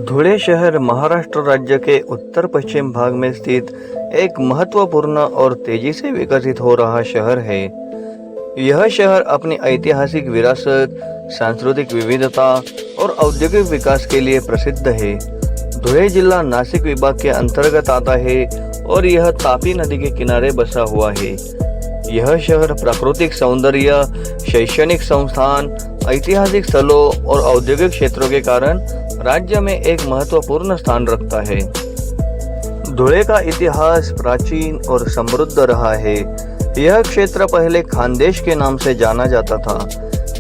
धुळे शहर महाराष्ट्र राज्य के उत्तर पश्चिम भाग में स्थित एक महत्वपूर्ण और तेजी से विकसित हो रहा शहर है। यह शहर अपनी ऐतिहासिक विरासत, सांस्कृतिक विविधता और औद्योगिक विकास के लिए प्रसिद्ध है। धुळे जिला नासिक विभाग के अंतर्गत आता है और यह तापी नदी के किनारे बसा हुआ है। यह शहर प्राकृतिक सौंदर्य, शैक्षणिक संस्थान, ऐतिहासिक स्थलों और औद्योगिक क्षेत्रों के कारण राज्य में एक महत्वपूर्ण स्थान रखता है। धुळे का इतिहास प्राचीन और समृद्ध रहा है। यह क्षेत्र पहले खानदेश के नाम से जाना जाता था।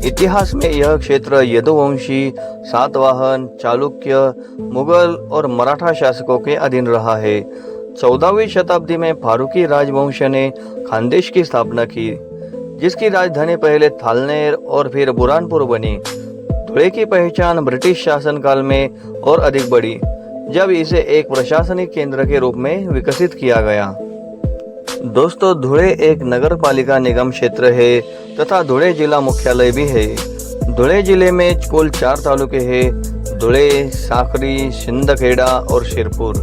इतिहास में यह क्षेत्र यदुवंशी, सातवाहन, चालुक्य, मुगल और मराठा शासकों के अधीन रहा है। 14वीं शताब्दी में फारूकी राजवंश ने खानदेश की स्थापना की, जिसकी राजधानी पहले थालनेर और फिर बुरहानपुर बनी। धुळे की पहचान ब्रिटिश शासनकाल में और अधिक बढ़ी, जब इसे एक प्रशासनिक केंद्र के रूप में विकसित किया गया। दोस्तों, धुळे एक नगर पालिका निगम क्षेत्र है तथा धुळे जिला मुख्यालय भी है। धुळे जिले में कुल 4 तालुके हैं: धुळे, साक्री, सिंदखेड़ा और शिरपुर।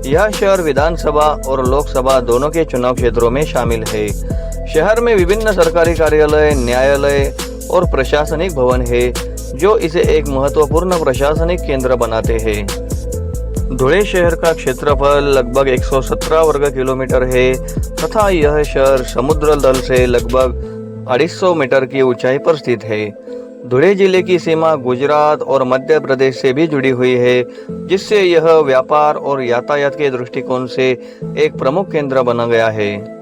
यह शहर विधानसभा और लोकसभा दोनों के चुनाव क्षेत्रों में शामिल है। शहर में विभिन्न सरकारी कार्यालय, न्यायालय और प्रशासनिक भवन है, जो इसे एक महत्वपूर्ण प्रशासनिक केंद्र बनाते हैं। धुळे शहर का क्षेत्रफल लगभग 117 वर्ग किलोमीटर है तथा यह शहर समुद्र तल से लगभग 250 मीटर की ऊंचाई पर स्थित है। धुळे जिले की सीमा गुजरात और मध्य प्रदेश से भी जुड़ी हुई है, जिससे यह व्यापार और यातायात के दृष्टिकोण से एक प्रमुख केंद्र बना गया है।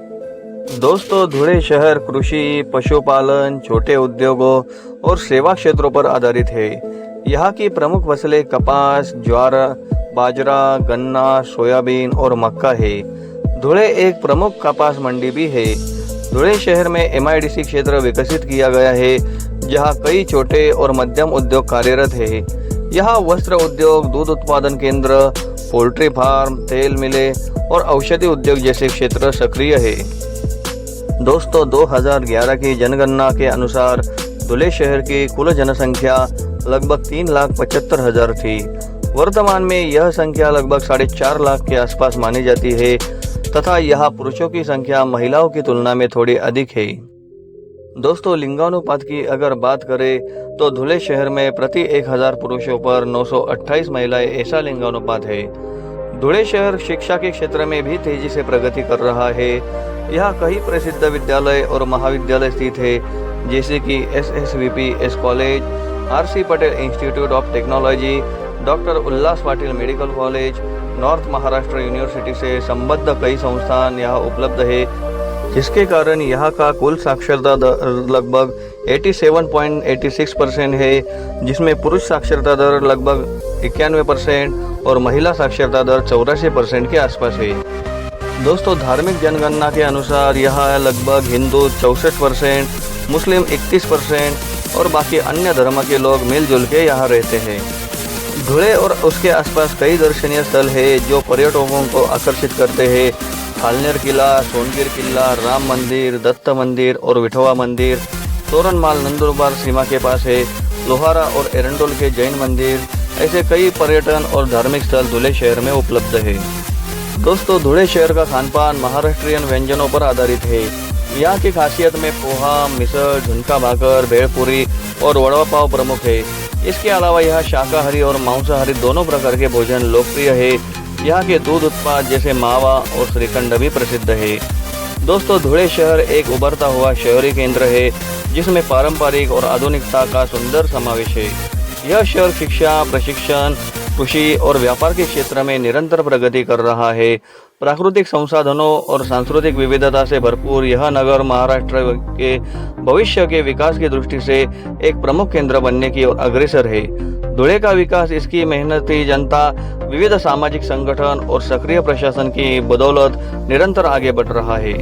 दोस्तों, धुळे शहर कृषि, पशुपालन, छोटे उद्योगों और सेवा क्षेत्रों पर आधारित है। यहाँ की प्रमुख फसलें कपास, ज्वार, बाजरा, गन्ना, सोयाबीन और मक्का है। धुळे एक प्रमुख कपास मंडी भी है। धुळे शहर में MIDC क्षेत्र विकसित किया गया है, जहाँ कई छोटे और मध्यम उद्योग कार्यरत है। यहाँ वस्त्र उद्योग, दूध उत्पादन केंद्र, पोल्ट्री फार्म, तेल मिले और औषधि उद्योग जैसे क्षेत्र सक्रिय है। दोस्तों, 2011 की जनगणना के अनुसार धुळे शहर की कुल जनसंख्या लगभग 3,75,000 थी। वर्तमान में यह संख्या लगभग 4.5 लाख के आसपास मानी जाती है तथा यहाँ पुरुषों की संख्या महिलाओं की तुलना में थोड़ी अधिक है। दोस्तों, लिंगानुपात की अगर बात करें तो धुळे शहर में प्रति 1000 पुरुषों पर 928 महिलाएं ऐसा लिंगानुपात है। धुळे शहर शिक्षा के क्षेत्र में भी तेजी से प्रगति कर रहा है। यहाँ कई प्रसिद्ध विद्यालय और महाविद्यालय स्थित है, जैसे कि SSVP college, RC Patel institute of technology, doctor Ullas Patil medical college, north Maharashtra university से संबद्ध कई संस्थान यहाँ उपलब्ध है, जिसके कारण यहाँ का कुल साक्षरता दर लगभग 87.86% है, जिसमें पुरुष साक्षरता दर लगभग 91% और महिला साक्षरता दर 84% के आसपास है। दोस्तों, धार्मिक जनगणना के अनुसार यहाँ लगभग हिंदू 64%, मुस्लिम 31% और बाकी अन्य धर्म के लोग मिलजुल के यहाँ रहते हैं। धुळे और उसके आसपास कई दर्शनीय स्थल है जो पर्यटकों को आकर्षित करते हैं। थालनेर किला, सोनगीर किला, राम मंदिर, दत्त मंदिर और विठोबा मंदिर, तोरणमाल नंदुरबार सीमा के पास है, लोहारा और एरंडोल के जैन मंदिर, ऐसे कई पर्यटन और धार्मिक स्थल धुळे शहर में उपलब्ध है। दोस्तों, धुळे शहर का खानपान महाराष्ट्रीयन व्यंजनों पर आधारित है। यहाँ की खासियत में पोहा, मिसळ, झुणका भाकर, भेळपुरी और वड़ा पाव प्रमुख है। इसके अलावा यहाँ शाकाहारी और मांसाहारी दोनों प्रकार के भोजन लोकप्रिय है। यहाँ के दूध उत्पाद जैसे मावा और श्रीखंड भी प्रसिद्ध है। दोस्तों, धुळे शहर एक उभरता हुआ शहरी केंद्र है, जिसमें पारंपरिक और आधुनिकता का सुंदर समावेश है। यह शहर शिक्षा, प्रशिक्षण, कृषि और व्यापार के क्षेत्र में निरंतर प्रगति कर रहा है। प्राकृतिक संसाधनों और सांस्कृतिक विविधता से भरपूर यह नगर महाराष्ट्र के भविष्य के विकास की दृष्टि से एक प्रमुख केंद्र बनने की ओर अग्रसर है। धुळे का विकास इसकी मेहनती जनता, विविध सामाजिक संगठन और सक्रिय प्रशासन की बदौलत निरंतर आगे बढ़ रहा है।